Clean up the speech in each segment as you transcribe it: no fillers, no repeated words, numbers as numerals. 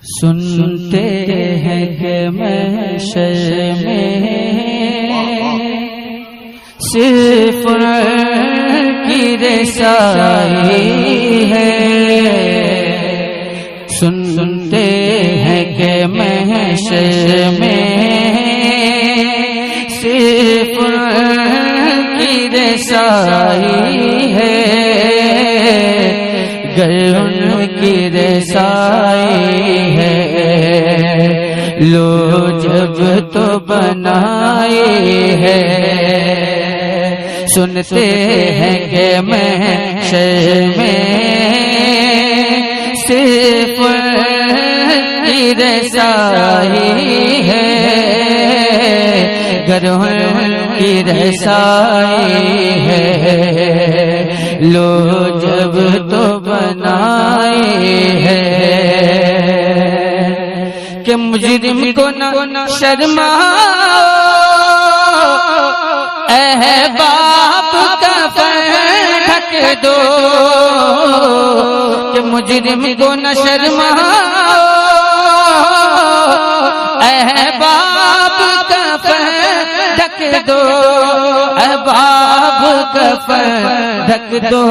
سنتے ہیں کہ محشر میں صرف کی رسائی ہے، سنتے ہیں کہ محشر میں صرف کی رسائی ہے، گر ان کی رسائی ہے لو جب تو بنائی ہے، سنتے ہیں کہ محشر میں صرف کی رسائی ہے، گر ان کی رسائی ہے لو جب تو بنائی ہے، کہ مجرم کو نہ شرماؤ احباب کا ڈھک دو، کہ مجرم کو نہ شرماؤ احباب کا ڈھک دو، احباب کا ڈھک دو،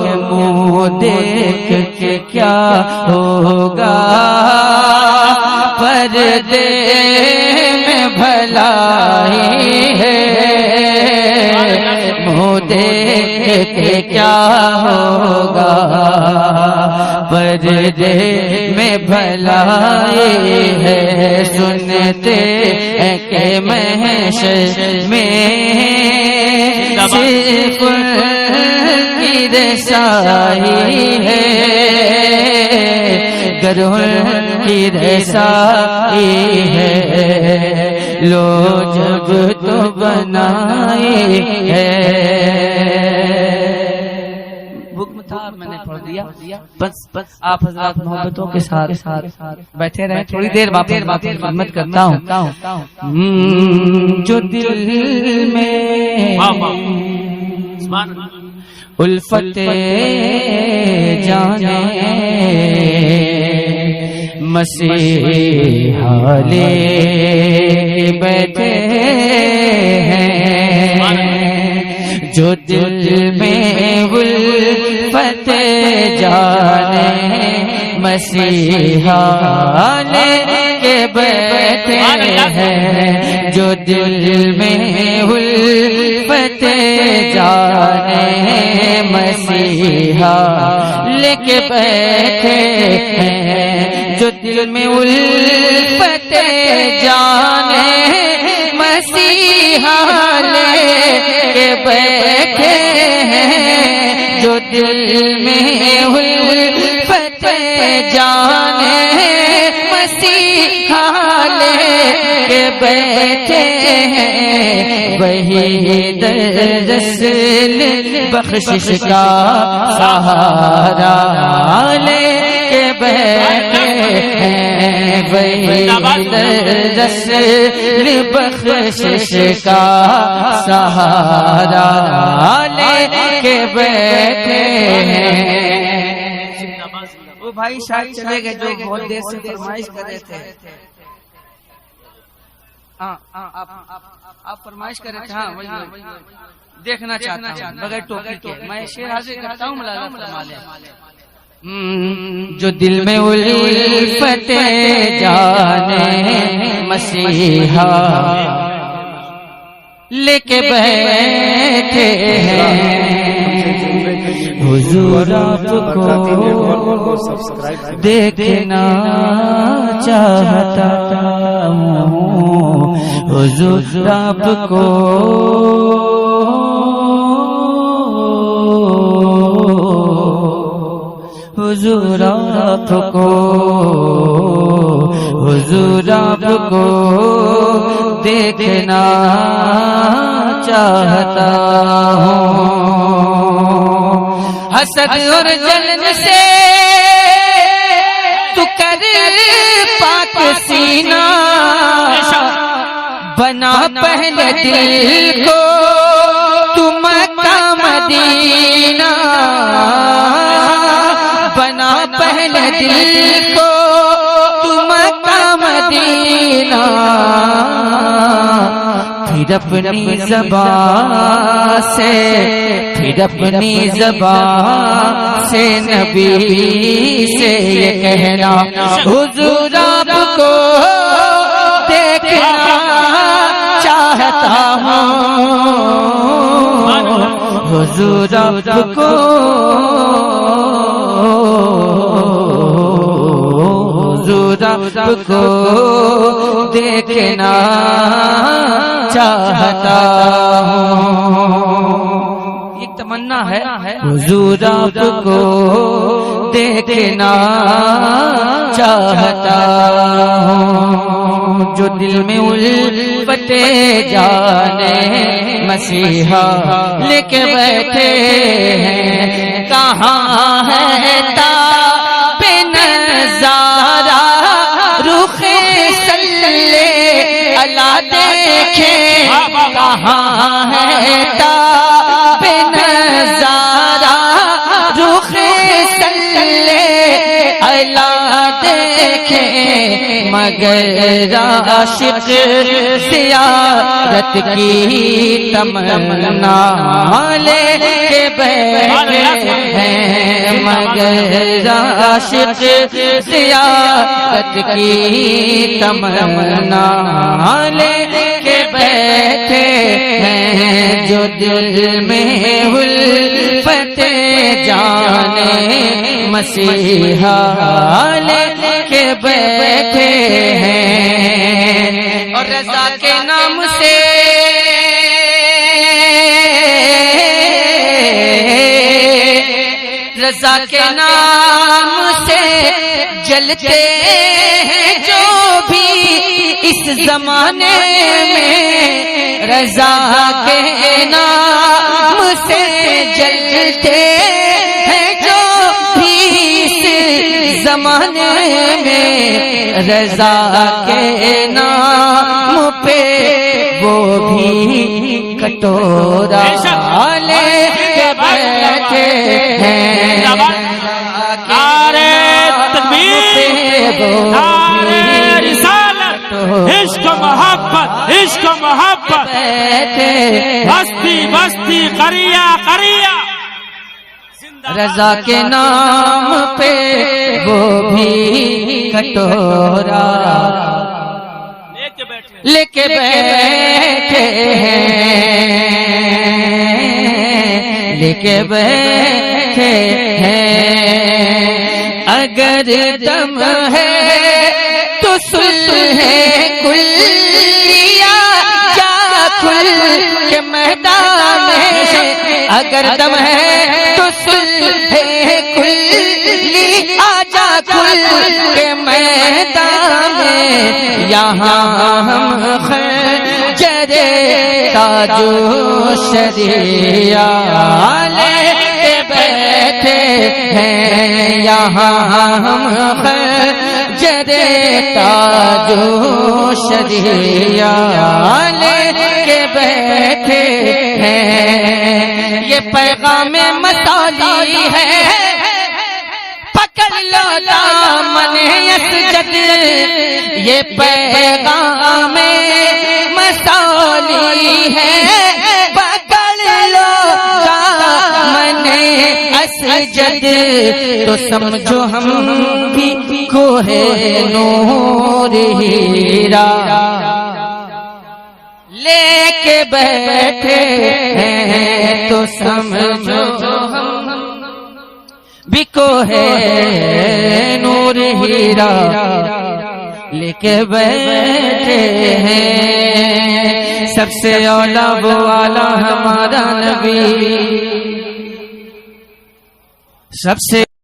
کہ منہ دیکھ کے کیا ہوگا پردے میں بھلائی ہے، منہ دیکھ کے کیا ہوگا پردے میں بھلائی ہے، سنتے ہیں کہ محشر میں صرف کی رسائی ہے، گر ان کی رسائی ہے لو جب تو بنائی ہے۔ حکم تھا میں نے پڑھ دیا، بس آپ حضرات محبتوں کے ساتھ بیٹھے رہیں، تھوڑی دیر واپس خدمت کرتا ہوں۔ جو دل میں الفت جانے مسیحا لے بیٹھے ہیں، جو دل میں الفت جانے مسیحا لے کے بیٹھے ہیں، جو دل میں الفت جانے مسیحا لے کے بیٹھے ہیں، جو دل میں الفت جانے مسیحا لے کے بیٹھے ہیں، جو دل میں الفت جانے مسیحا لے کے بیٹھے ہیں، وہی در رسل بخشش کا سہارا لے کے بیٹھے ہیں، وہی در رسل بخشش کا سہارا لے کے بیٹھے ہیں۔ وہ بھائی شاید چلے گئے جو بہت دیر سے فرمائش کر رہے تھے، آپ فرمائش کر رہے تھے، ہاں وہی دیکھنا چاہتا ہوں بغیر ٹوپی کے، میں شعر حاضر کرتا ہوں، ملازم فرما لیں۔ جو دل میں الفت جانے مسیحا لے کے بیٹھے ہیں، حضور آپ کو دیکھنا چاہتا ہوں، حضور آپ کو حضور آپ کو حضور آپ کو دیکھنا چاہتا ہوں، حسد اور جلن سے تو کر پاک سینہ، بنا پہلے دل کو تو مکہ مدینہ، بنا پہلے دل کو پھر اپنی زبان سے، پھر اپنی زبان سے نبی سے یہ کہنا حضور آپ کو دیکھنا چاہتا ہوں، حضور آپ کو حضور آپ کو دیکھنا چاہتا ہوں، یہ تمنا ہے حضور آپ کو دیکھنا چاہتا ہوں، جو دل میں الفت جانے مسیحا لے کے بیٹھے ہیں، کہاں ہے تاب نظارہ رخ صلی اللہ دیکھیں، کہاں ہے تاب نظارہ رخ صلی اللہ دیکھیں، مگر عاشق زیارت کی تمنا لے کے بیٹھے ہیں، مگر عاشق زیارت کی تمنا لے کے بیٹھے ہیں، جو دل میں الفت جانے مسیحا لے کے بیٹھے ہیں، اور رضا کے نام سے رضا کے نام سے جلتے ہیں جو بھی اس زمانے میں، رضا کے نام سے جلتے ہیں جو بھی اس زمانے میں، رضا کے نام پہ وہ بھی کٹورا لے کے بیٹھے ہیں، نعرہ تکبیر، نعرہ رسالت، عشق و محبت، عشق و محبت، بستی بستی قریہ قریہ، رضا کے نام پہ وہ بھی کٹورا لے کے بیٹھے ہیں، لے کے بیٹھے ہیں، اگر دم ہے تو صلح کلیہ جا کھل کے میدان میں، اگر دم ہے تو صلح کلیہ جا کھل کے میدان میں، یہاں ہم خنجر تاج و شریعہ لے کے بیٹھے ہیں، یہاں ہم خنجر تاج و شریعہ لے کے بیٹھے ہیں، یہ پیغام مصالی ہے، پکڑ لو دامن اسجد، یہ پیغام مصالی ہے، پکڑ لو دامن اسجد، تو سمجھو ہم بھی کوہ نور ہیرا لے کے بیٹھے ہیں، تو سمجھو ہم بھی کوہ نور ہیرا لے کے بیٹھے ہیں، سب سے اولا وہ والا ہمارا نبی، سب سے